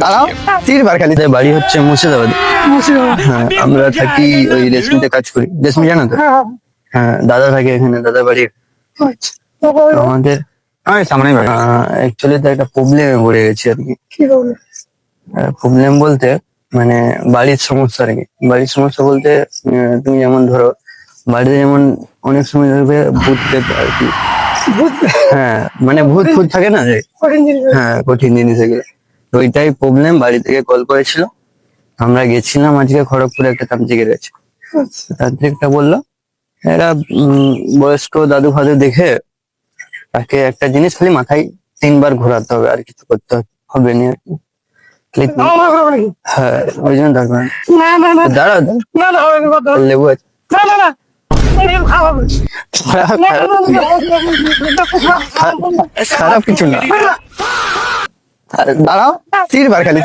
দাঁড়াও, তিনবার খালি। বাড়ি হচ্ছে মুর্শিদাবাদ। হ্যাঁ, আমরা থাকি ওই রেশমিতে কাজ করি। রেশমি জানো তো? হ্যাঁ, দাদা থাকে এখানে, দাদা বাড়ি। আমাদের সামনে অ্যাকচুয়ালি তো একটা প্রবলেমে পড়ে গেছি আর কি। প্রবলেম বলতে মানে বাড়ির সমস্যা আর কি। বাড়ির সমস্যা বলতে তুমি যেমন ধরো বাড়িতে যেমন অনেক সময় ধরবে ভূত পেত আর কি। হ্যাঁ, মানে ভূত ফুত থাকে না যে, হ্যাঁ কঠিন জিনিস এগুলো। তো ওইটাই প্রবলেম। বাড়ি থেকে কল করেছিল, আমরা গেছিলাম আজকে খড়গপুরে, একটা তান্ত্রিকের কাছে। তান্ত্রিকটা বললো এরা বয়স্ক দাদু ফাদু দেখে তাকে একটা জিনিস খালি মাথায় 3 বার ঘোরাতে হবে, আর কিছু করতে হবে না আর কি। হ্যাঁ, ওই জন্য থাকবে দাঁড়াও, লেবু আছে। খারাপ কিছু না, দাঁড়াও, 3 বার খালি।